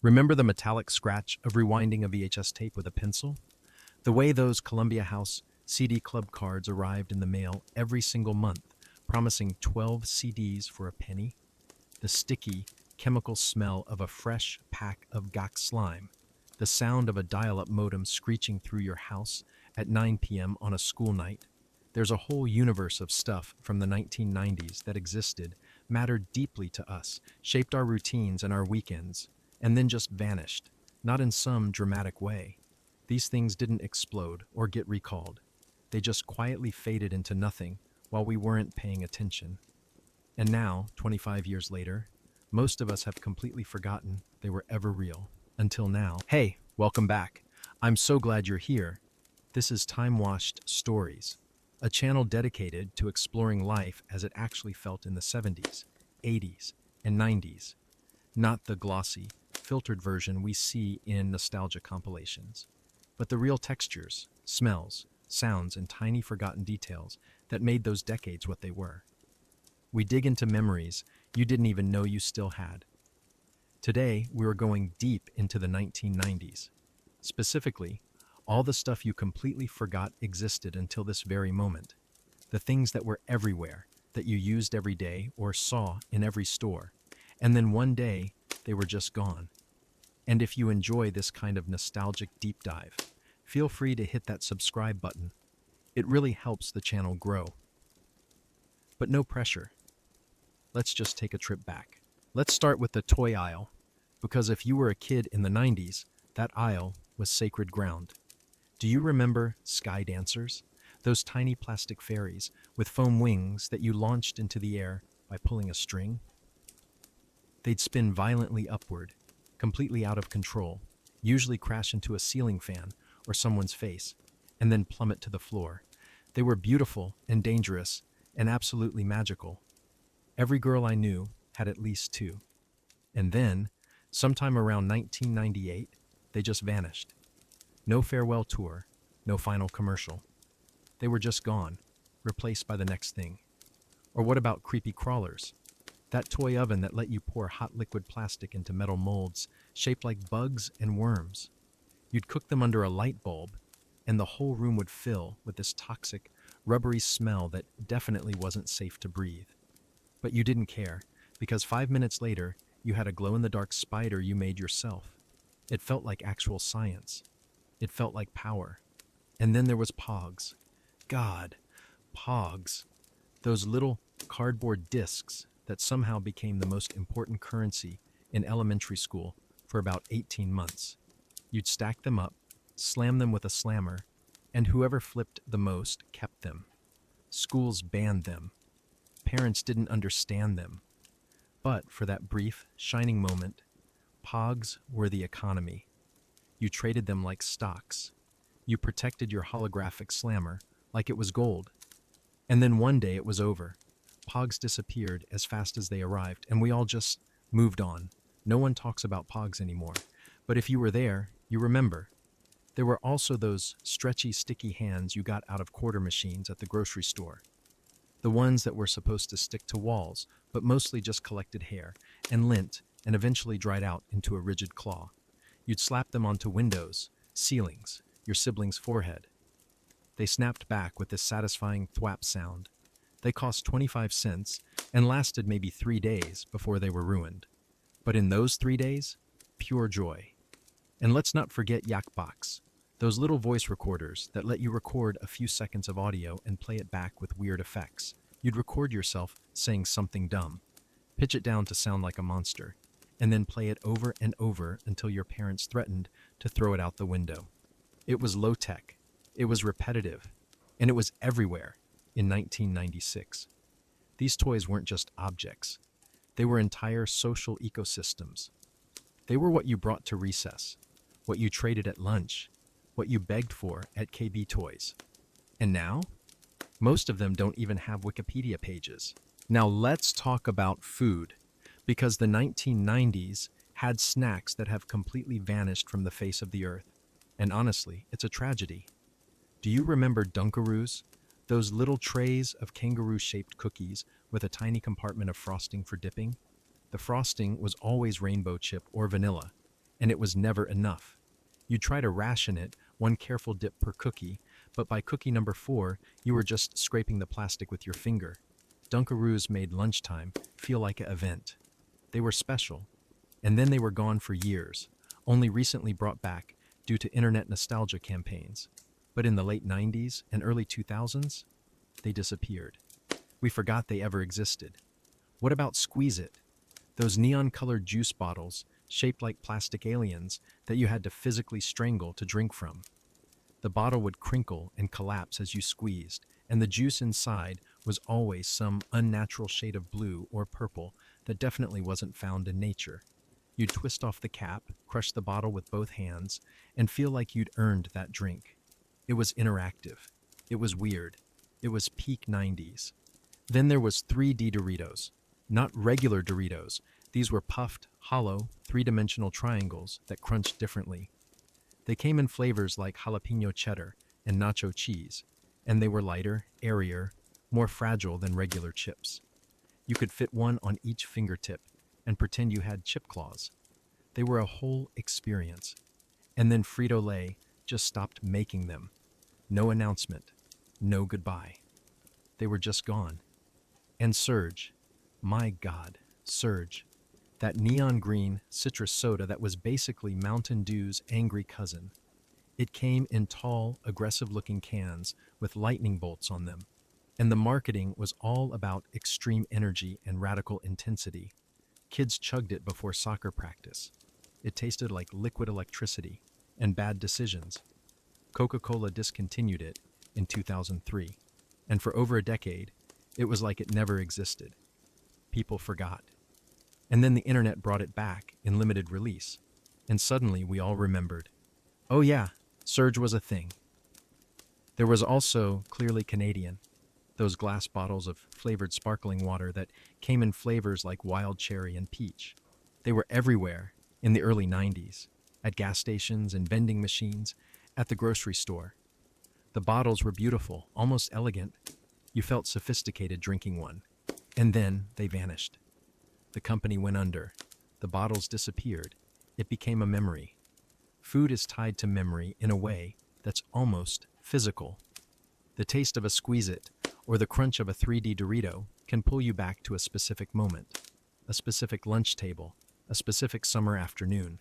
Remember the metallic scratch of rewinding a VHS tape with a pencil? The way those Columbia House CD Club cards arrived in the mail every single month, promising 12 CDs for a penny? The sticky, chemical smell of a fresh pack of Gok slime? The sound of a dial-up modem screeching through your house at 9 p.m. on a school night? There's a whole universe of stuff from the 1990s that existed, mattered deeply to us, shaped our routines and our weekends, and then just vanished, not in some dramatic way. These things didn't explode or get recalled. They just quietly faded into nothing while we weren't paying attention. And now, 25 years later, most of us have completely forgotten they were ever real. Until now. Hey, welcome back. I'm so glad you're here. This is Timewashed Stories, a channel dedicated to exploring life as it actually felt in the 70s, 80s, and 90s. Not the glossy, filtered version we see in nostalgia compilations, but the real textures, smells, sounds, and tiny forgotten details that made those decades what they were. We dig into memories you didn't even know you still had. Today, we are going deep into the 1990s. Specifically, all the stuff you completely forgot existed until this very moment. The things that were everywhere, that you used every day or saw in every store. And then one day, they were just gone. And if you enjoy this kind of nostalgic deep dive, feel free to hit that subscribe button. It really helps the channel grow. But no pressure. Let's just take a trip back. Let's start with the toy aisle, because if you were a kid in the 90s, that aisle was sacred ground. Do you remember Sky Dancers? Those tiny plastic fairies with foam wings that you launched into the air by pulling a string? They'd spin violently upward, completely out of control, usually crash into a ceiling fan or someone's face, and then plummet to the floor. They were beautiful and dangerous and absolutely magical. Every girl I knew had at least two. And then, sometime around 1998, they just vanished. No farewell tour, no final commercial. They were just gone, replaced by the next thing. Or what about creepy crawlers? That toy oven that let you pour hot liquid plastic into metal molds shaped like bugs and worms. You'd cook them under a light bulb, and the whole room would fill with this toxic, rubbery smell that definitely wasn't safe to breathe. But you didn't care, because 5 minutes later, you had a glow-in-the-dark spider you made yourself. It felt like actual science. It felt like power. And then there was Pogs. God, Pogs. Those little cardboard discs that somehow became the most important currency in elementary school for about 18 months. You'd stack them up, slam them with a slammer, and whoever flipped the most kept them. Schools banned them. Parents didn't understand them. But for that brief, shining moment, Pogs were the economy. You traded them like stocks. You protected your holographic slammer like it was gold. And then one day it was over. Pogs disappeared as fast as they arrived, and we all just moved on. No one talks about Pogs anymore. But if you were there, you remember. There were also those stretchy, sticky hands you got out of quarter machines at the grocery store. The ones that were supposed to stick to walls, but mostly just collected hair and lint and eventually dried out into a rigid claw. You'd slap them onto windows, ceilings, your sibling's forehead. They snapped back with this satisfying thwap sound. They cost 25 cents and lasted maybe 3 days before they were ruined. But in those 3 days, pure joy. And let's not forget Yakbox, those little voice recorders that let you record a few seconds of audio and play it back with weird effects. You'd record yourself saying something dumb, pitch it down to sound like a monster, and then play it over and over until your parents threatened to throw it out the window. It was low-tech, it was repetitive, and it was everywhere in 1996. These toys weren't just objects. They were entire social ecosystems. They were what you brought to recess, what you traded at lunch, what you begged for at KB Toys. And now, most of them don't even have Wikipedia pages. Now let's talk about food, because the 1990s had snacks that have completely vanished from the face of the earth. And honestly, it's a tragedy. Do you remember Dunkaroos? Those little trays of kangaroo-shaped cookies with a tiny compartment of frosting for dipping? The frosting was always rainbow chip or vanilla, and it was never enough. You'd try to ration it, one careful dip per cookie, but by cookie number 4, you were just scraping the plastic with your finger. Dunkaroos made lunchtime feel like an event. They were special, and then they were gone for years, only recently brought back due to internet nostalgia campaigns. But in the late 90s and early 2000s, they disappeared. We forgot they ever existed. What about Squeezit? Those neon-colored juice bottles shaped like plastic aliens that you had to physically strangle to drink from. The bottle would crinkle and collapse as you squeezed, and the juice inside was always some unnatural shade of blue or purple that definitely wasn't found in nature. You'd twist off the cap, crush the bottle with both hands, and feel like you'd earned that drink. It was interactive. It was weird. It was peak 90s. Then there was 3D Doritos. Not regular Doritos. These were puffed, hollow, three-dimensional triangles that crunched differently. They came in flavors like jalapeno cheddar and nacho cheese, and they were lighter, airier, more fragile than regular chips. You could fit one on each fingertip and pretend you had chip claws. They were a whole experience. And then Frito-Lay just stopped making them. No announcement, no goodbye. They were just gone. And Surge, my God, Surge. That neon green citrus soda that was basically Mountain Dew's angry cousin. It came in tall, aggressive-looking cans with lightning bolts on them. And the marketing was all about extreme energy and radical intensity. Kids chugged it before soccer practice. It tasted like liquid electricity and bad decisions. Coca-Cola discontinued it in 2003. And for over a decade, it was like it never existed. People forgot. And then the internet brought it back in limited release. And suddenly we all remembered. Oh yeah, Surge was a thing. There was also Clearly Canadian, those glass bottles of flavored sparkling water that came in flavors like wild cherry and peach. They were everywhere in the early 90s, at gas stations and vending machines, at the grocery store. The bottles were beautiful, almost elegant. You felt sophisticated drinking one. And then they vanished. The company went under. The bottles disappeared. It became a memory. Food is tied to memory in a way that's almost physical. The taste of a Squeezit or the crunch of a 3D Dorito can pull you back to a specific moment, a specific lunch table, a specific summer afternoon.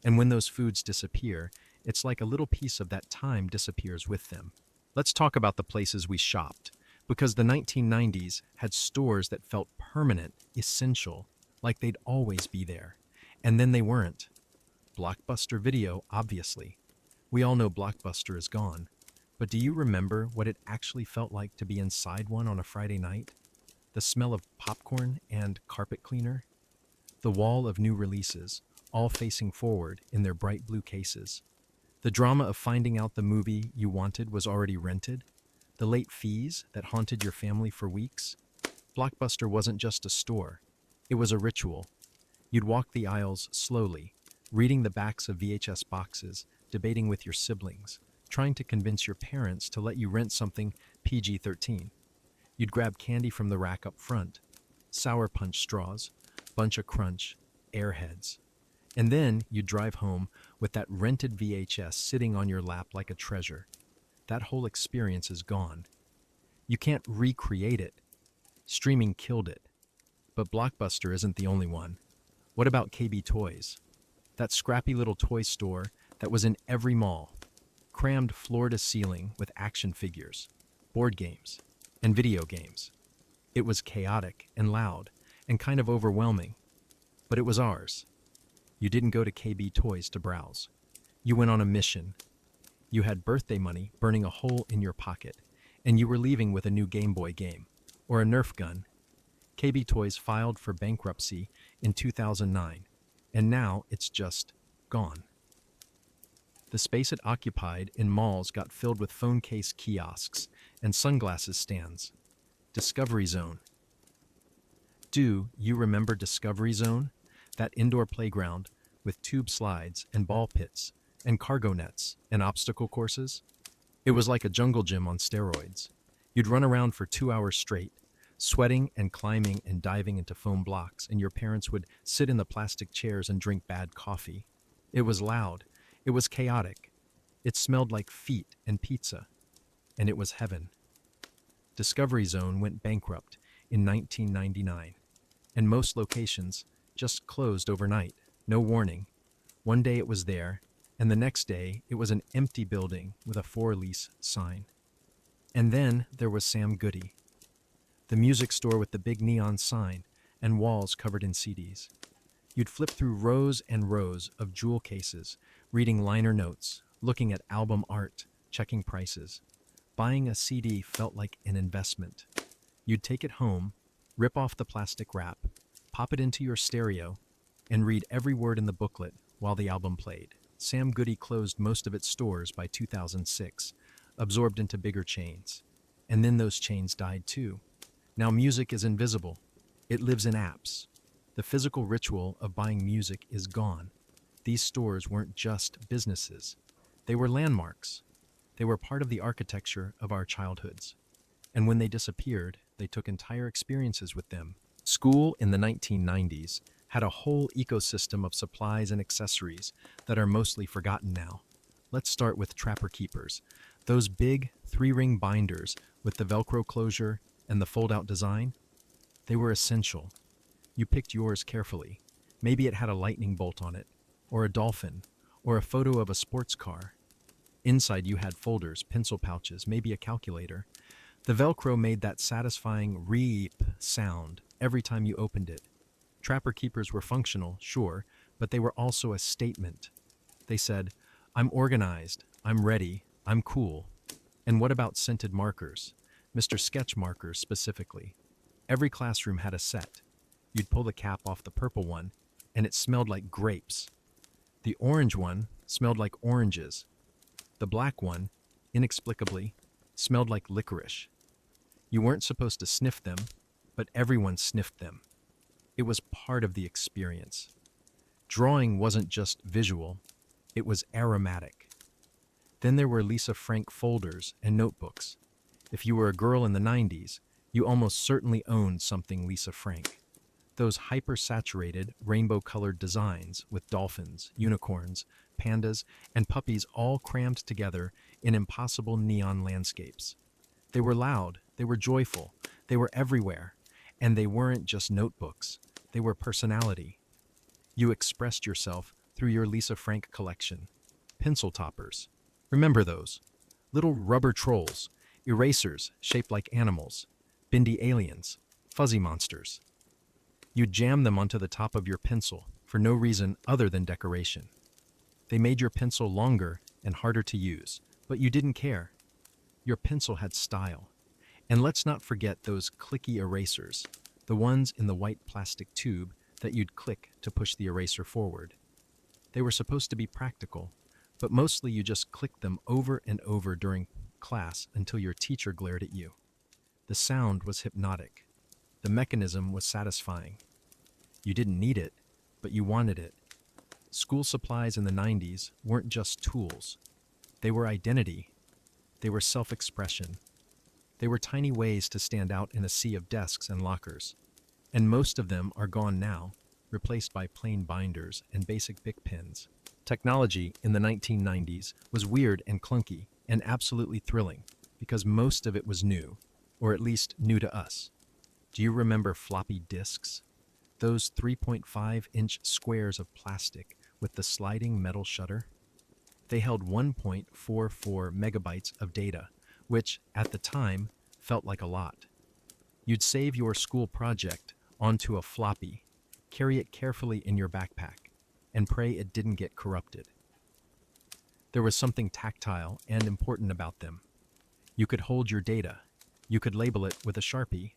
And when those foods disappear, it's like a little piece of that time disappears with them. Let's talk about the places we shopped, because the 1990s had stores that felt permanent, essential, like they'd always be there. And then they weren't. Blockbuster Video, obviously. We all know Blockbuster is gone. But do you remember what it actually felt like to be inside one on a Friday night? The smell of popcorn and carpet cleaner? The wall of new releases, all facing forward in their bright blue cases. The drama of finding out the movie you wanted was already rented. The late fees that haunted your family for weeks. Blockbuster wasn't just a store. It was a ritual. You'd walk the aisles slowly, reading the backs of VHS boxes, debating with your siblings, trying to convince your parents to let you rent something PG-13. You'd grab candy from the rack up front, Sour Punch straws, Bunch of Crunch, Airheads. And then you'd drive home with that rented VHS sitting on your lap like a treasure. That whole experience is gone. You can't recreate it. Streaming killed it. But Blockbuster isn't the only one. What about KB Toys? That scrappy little toy store that was in every mall, crammed floor to ceiling with action figures, board games, and video games. It was chaotic and loud and kind of overwhelming, but it was ours. You didn't go to KB Toys to browse. You went on a mission. You had birthday money burning a hole in your pocket, and you were leaving with a new Game Boy game, or a Nerf gun. KB Toys filed for bankruptcy in 2009, and now it's just gone. The space it occupied in malls got filled with phone case kiosks and sunglasses stands. Discovery Zone. Do you remember Discovery Zone? That indoor playground with tube slides and ball pits and cargo nets and obstacle courses? It was like a jungle gym on steroids. You'd run around for 2 hours straight, sweating and climbing and diving into foam blocks, and your parents would sit in the plastic chairs and drink bad coffee. It was loud. It was chaotic. It smelled like feet and pizza. And it was heaven. Discovery Zone went bankrupt in 1999, and most locations just closed overnight, no warning. One day it was there, and the next day it was an empty building with a for lease sign. And then there was Sam Goody, the music store with the big neon sign and walls covered in CDs. You'd flip through rows and rows of jewel cases, reading liner notes, looking at album art, checking prices. Buying a CD felt like an investment. You'd take it home, rip off the plastic wrap, pop it into your stereo, and read every word in the booklet while the album played. Sam Goody closed most of its stores by 2006, absorbed into bigger chains. And then those chains died too. Now music is invisible. It lives in apps. The physical ritual of buying music is gone. These stores weren't just businesses. They were landmarks. They were part of the architecture of our childhoods. And when they disappeared, they took entire experiences with them. School in the 1990s had a whole ecosystem of supplies and accessories that are mostly forgotten now. Let's start with Trapper Keepers. Those big 3-ring binders with the Velcro closure and the fold-out design, they were essential. You picked yours carefully. Maybe it had a lightning bolt on it, or a dolphin, or a photo of a sports car. Inside you had folders, pencil pouches, maybe a calculator. The Velcro made that satisfying reep sound every time you opened it. Trapper Keepers were functional, sure, but they were also a statement. They said, I'm organized, I'm ready, I'm cool. And what about scented markers? Mr. Sketch markers specifically. Every classroom had a set. You'd pull the cap off the purple one, and it smelled like grapes. The orange one smelled like oranges. The black one, inexplicably, smelled like licorice. You weren't supposed to sniff them, but everyone sniffed them. It was part of the experience. Drawing wasn't just visual, it was aromatic. Then there were Lisa Frank folders and notebooks. If you were a girl in the 90s, you almost certainly owned something Lisa Frank. Those hyper-saturated, rainbow-colored designs with dolphins, unicorns, pandas, and puppies all crammed together in impossible neon landscapes. They were loud, they were joyful, they were everywhere, and they weren't just notebooks, they were personality. You expressed yourself through your Lisa Frank collection. Pencil toppers. Remember those? Little rubber trolls, erasers shaped like animals, bendy aliens, fuzzy monsters. You'd jam them onto the top of your pencil for no reason other than decoration. They made your pencil longer and harder to use, but you didn't care. Your pencil had style. And let's not forget those clicky erasers, the ones in the white plastic tube that you'd click to push the eraser forward. They were supposed to be practical, but mostly you just clicked them over and over during class until your teacher glared at you. The sound was hypnotic. The mechanism was satisfying. You didn't need it, but you wanted it. School supplies in the 90s weren't just tools. They were identity. They were self-expression. They were tiny ways to stand out in a sea of desks and lockers. And most of them are gone now, replaced by plain binders and basic Bic pens. Technology in the 1990s was weird and clunky and absolutely thrilling because most of it was new, or at least new to us. Do you remember floppy disks? Those 3.5-inch squares of plastic with the sliding metal shutter? They held 1.44 megabytes of data, which, at the time, felt like a lot. You'd save your school project onto a floppy, carry it carefully in your backpack, and pray it didn't get corrupted. There was something tactile and important about them. You could hold your data. You could label it with a Sharpie.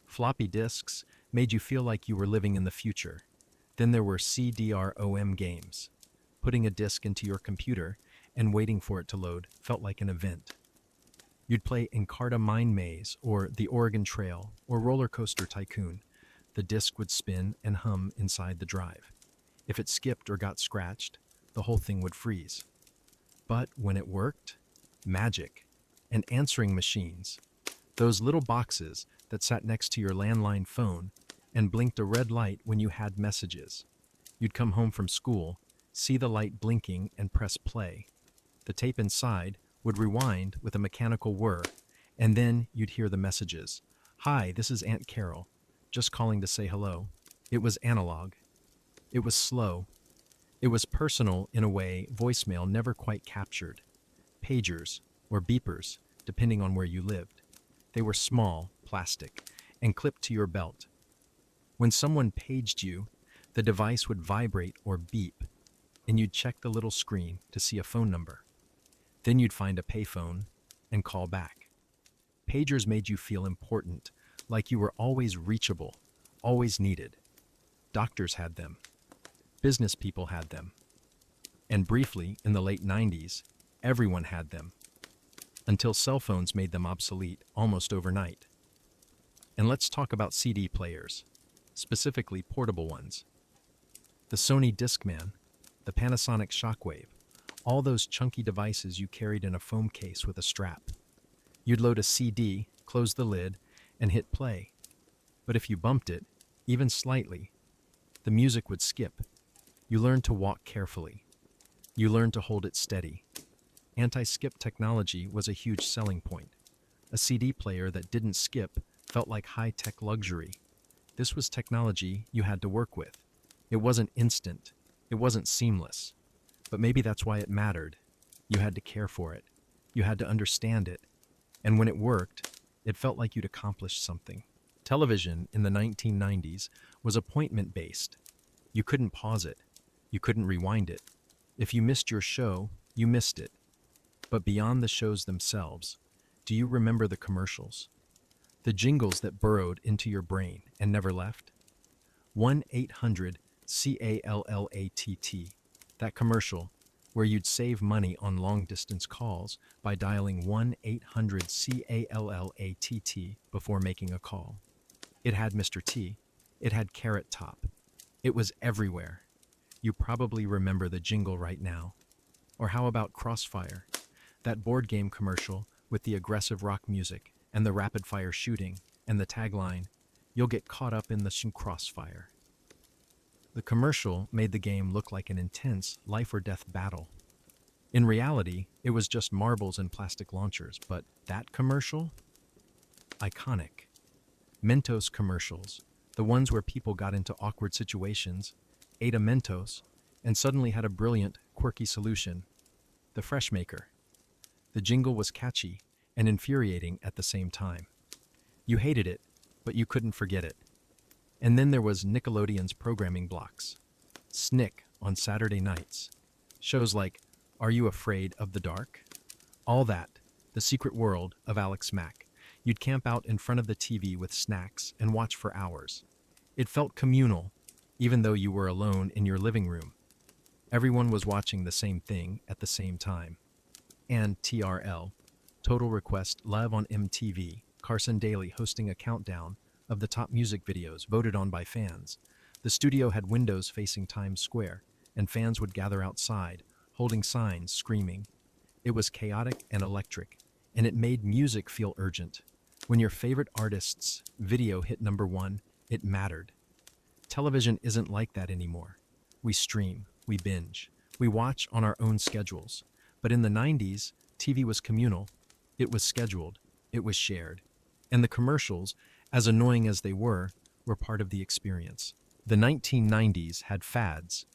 Floppy disks made you feel like you were living in the future. Then there were CD-ROM games. Putting a disk into your computer and waiting for it to load felt like an event. You'd play Encarta Mine Maze or The Oregon Trail or Roller Coaster Tycoon. The disk would spin and hum inside the drive. If it skipped or got scratched, the whole thing would freeze. But when it worked, magic. And answering machines. Those little boxes that sat next to your landline phone and blinked a red light when you had messages. You'd come home from school, see the light blinking, and press play. The tape inside would rewind with a mechanical whir, and then you'd hear the messages. Hi, this is Aunt Carol. Just calling to say hello. It was analog. It was slow. It was personal in a way voicemail never quite captured. Pagers, or beepers, depending on where you lived. They were small, plastic, and clipped to your belt. When someone paged you, the device would vibrate or beep, and you'd check the little screen to see a phone number. Then you'd find a payphone and call back. Pagers made you feel important, like you were always reachable, always needed. Doctors had them. Business people had them. And briefly, in the late 90s, everyone had them, until cell phones made them obsolete almost overnight. And let's talk about CD players, specifically portable ones. The Sony Discman, the Panasonic Shockwave, all those chunky devices you carried in a foam case with a strap. You'd load a CD, close the lid, and hit play. But if you bumped it, even slightly, the music would skip. You learned to walk carefully. You learned to hold it steady. Anti-skip technology was a huge selling point. A CD player that didn't skip felt like high-tech luxury. This was technology you had to work with. It wasn't instant. It wasn't seamless. But maybe that's why it mattered. You had to care for it. You had to understand it. And when it worked, it felt like you'd accomplished something. Television in the 1990s was appointment-based. You couldn't pause it. You couldn't rewind it. If you missed your show, you missed it. But beyond the shows themselves, do you remember the commercials? The jingles that burrowed into your brain and never left? 1-800-CALLATT. That commercial where you'd save money on long-distance calls by dialing 1-800-CALLATT before making a call. It had Mr. T. It had Carrot Top. It was everywhere. You probably remember the jingle right now. Or how about Crossfire? That board game commercial with the aggressive rock music and the rapid-fire shooting and the tagline, "You'll get caught up in the crossfire." The commercial made the game look like an intense life-or-death battle. In reality, it was just marbles and plastic launchers, but that commercial? Iconic. Mentos commercials, the ones where people got into awkward situations, ate a Mentos, and suddenly had a brilliant, quirky solution. The Fresh Maker. The jingle was catchy and infuriating at the same time. You hated it, but you couldn't forget it. And then there was Nickelodeon's programming blocks. Snick on Saturday nights. Shows like Are You Afraid of the Dark? All That, The Secret World of Alex Mack. You'd camp out in front of the TV with snacks and watch for hours. It felt communal, even though you were alone in your living room. Everyone was watching the same thing at the same time. And TRL, Total Request Live on MTV, Carson Daly hosting a countdown of the top music videos voted on by fans. The studio had windows facing Times Square, and fans would gather outside, holding signs, screaming. It was chaotic and electric, and it made music feel urgent. When your favorite artist's video hit #1, it mattered. Television isn't like that anymore. We stream, we binge, we watch on our own schedules. But in the 90s, TV was communal. It was scheduled. It was shared. And the commercials, as annoying as they were part of the experience. The 1990s had fads,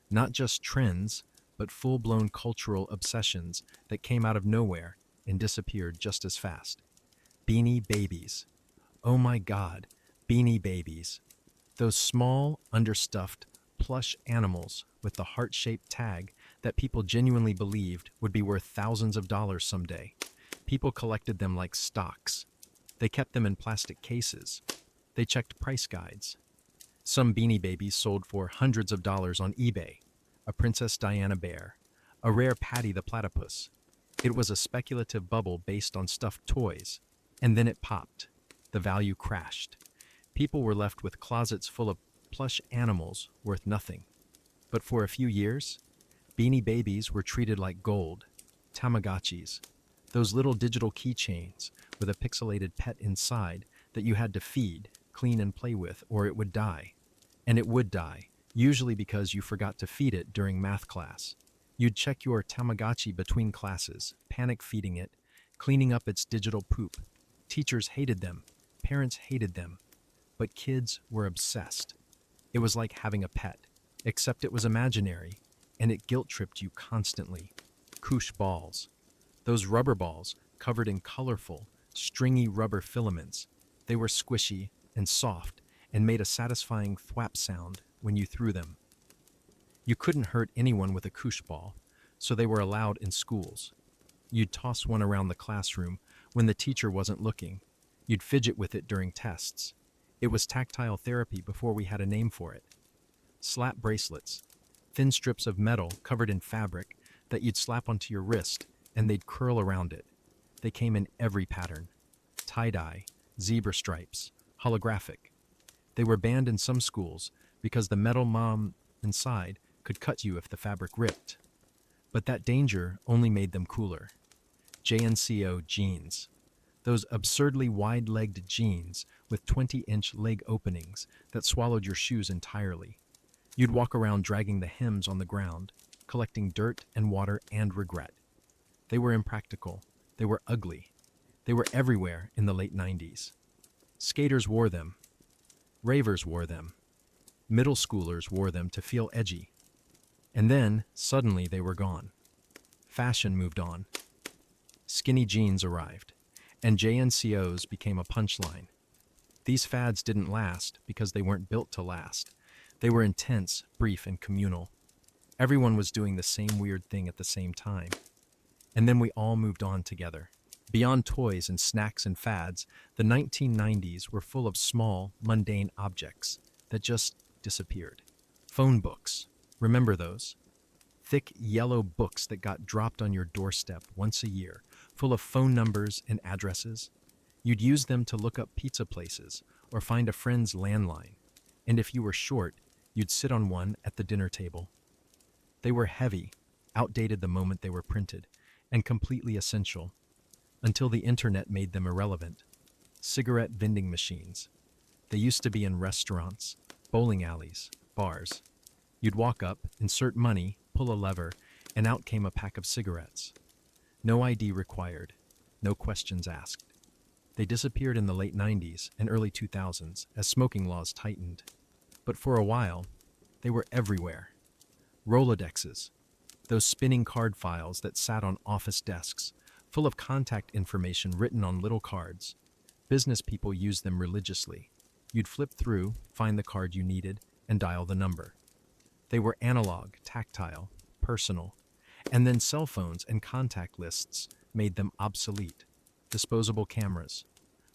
not just trends, but full-blown cultural obsessions that came out of nowhere and disappeared just as fast. Beanie Babies. Oh my God, Beanie Babies. Those small, understuffed, plush animals with the heart-shaped tag that people genuinely believed would be worth thousands of dollars someday. People collected them like stocks. They kept them in plastic cases. They checked price guides. Some Beanie Babies sold for hundreds of dollars on eBay. A Princess Diana bear. A rare Patty the platypus. It was a speculative bubble based on stuffed toys. And then it popped. The value crashed. People were left with closets full of plush animals worth nothing. But for a few years, Beanie Babies were treated like gold. Tamagotchis. Those little digital keychains with a pixelated pet inside that you had to feed, clean, and play with, or it would die. And it would die, usually because you forgot to feed it during math class. You'd check your Tamagotchi between classes, panic feeding it, cleaning up its digital poop. Teachers hated them, parents hated them, but kids were obsessed. It was like having a pet, except it was imaginary, and it guilt-tripped you constantly. Koosh balls. Those rubber balls covered in colorful, stringy rubber filaments. They were squishy and soft and made a satisfying thwap sound when you threw them. You couldn't hurt anyone with a koosh ball, so they were allowed in schools. You'd toss one around the classroom when the teacher wasn't looking. You'd fidget with it during tests. It was tactile therapy before we had a name for it. Slap bracelets. Thin strips of metal covered in fabric that you'd slap onto your wrist and they'd curl around it. They came in every pattern. Tie-dye, zebra stripes, holographic. They were banned in some schools because the metal mom inside could cut you if the fabric ripped. But that danger only made them cooler. JNCO jeans. Those absurdly wide-legged jeans with 20-inch leg openings that swallowed your shoes entirely. You'd walk around dragging the hems on the ground, collecting dirt and water and regret. They were impractical. They were ugly. They were everywhere in the late 90s. Skaters wore them. Ravers wore them. Middle schoolers wore them to feel edgy. And then, suddenly, they were gone. Fashion moved on. Skinny jeans arrived, and JNCOs became a punchline. These fads didn't last because they weren't built to last. They were intense, brief, and communal. Everyone was doing the same weird thing at the same time. And then we all moved on together. Beyond toys and snacks and fads, the 1990s were full of small, mundane objects that just disappeared. Phone books. Remember those? Thick yellow books that got dropped on your doorstep once a year, full of phone numbers and addresses. You'd use them to look up pizza places or find a friend's landline. And if you were short, you'd sit on one at the dinner table. They were heavy, outdated the moment they were printed, and completely essential, until the internet made them irrelevant. Cigarette vending machines. They used to be in restaurants, bowling alleys, bars. You'd walk up, insert money, pull a lever, and out came a pack of cigarettes. No ID required, no questions asked. They disappeared in the late 90s and early 2000s as smoking laws tightened. But for a while, they were everywhere. Rolodexes, those spinning card files that sat on office desks, full of contact information written on little cards. Business people used them religiously. You'd flip through, find the card you needed, and dial the number. They were analog, tactile, personal, and then cell phones and contact lists made them obsolete. Disposable cameras.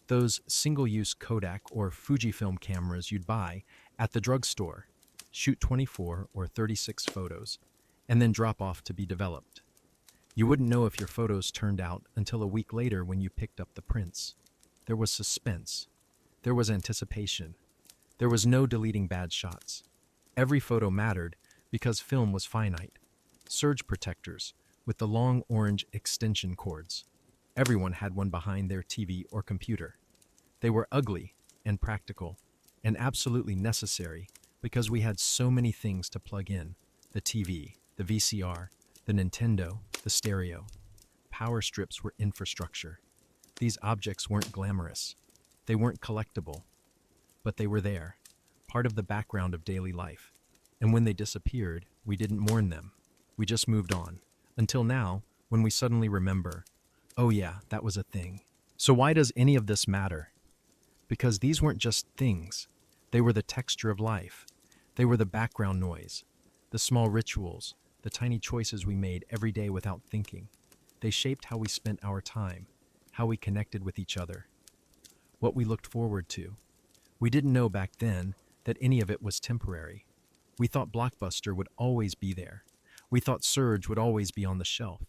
Those single-use Kodak or Fujifilm cameras you'd buy at the drugstore, shoot 24 or 36 photos, and then drop off to be developed. You wouldn't know if your photos turned out until a week later when you picked up the prints. There was suspense. There was anticipation. There was no deleting bad shots. Every photo mattered because film was finite. Surge protectors with the long orange extension cords. Everyone had one behind their TV or computer. They were ugly and practical and absolutely necessary because we had so many things to plug in. The TV, the VCR, the Nintendo, the stereo. Power strips were infrastructure. These objects weren't glamorous. They weren't collectible. But they were there, part of the background of daily life. And when they disappeared, we didn't mourn them. We just moved on. Until now, when we suddenly remember, oh yeah, that was a thing. So why does any of this matter? Because these weren't just things. They were the texture of life. They were the background noise, the small rituals, the tiny choices we made every day without thinking. They shaped how we spent our time, how we connected with each other, what we looked forward to. We didn't know back then that any of it was temporary. We thought Blockbuster would always be there. We thought Surge would always be on the shelf.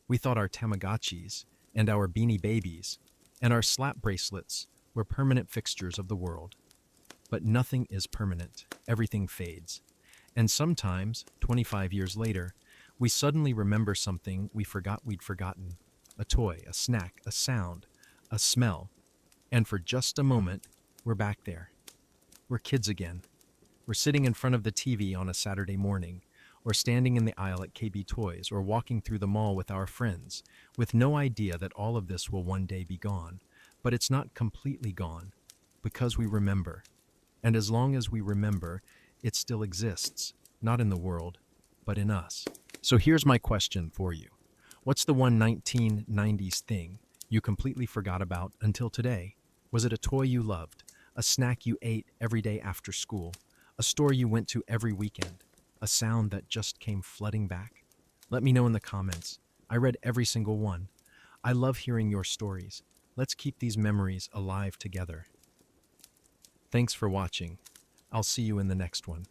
We thought our Tamagotchis and our Beanie Babies and our slap bracelets were permanent fixtures of the world. But nothing is permanent. Everything fades. And sometimes, 25 years later, we suddenly remember something we forgot we'd forgotten. A toy, a snack, a sound, a smell. And for just a moment, we're back there. We're kids again. We're sitting in front of the TV on a Saturday morning, or standing in the aisle at KB Toys, or walking through the mall with our friends, with no idea that all of this will one day be gone. But it's not completely gone, because we remember. And as long as we remember, it still exists, not in the world, but in us. So here's my question for you. What's the one 1990s thing you completely forgot about until today? Was it a toy you loved, a snack you ate every day after school, a store you went to every weekend, a sound that just came flooding back? Let me know in the comments. I read every single one. I love hearing your stories. Let's keep these memories alive together. Thanks for watching. I'll see you in the next one.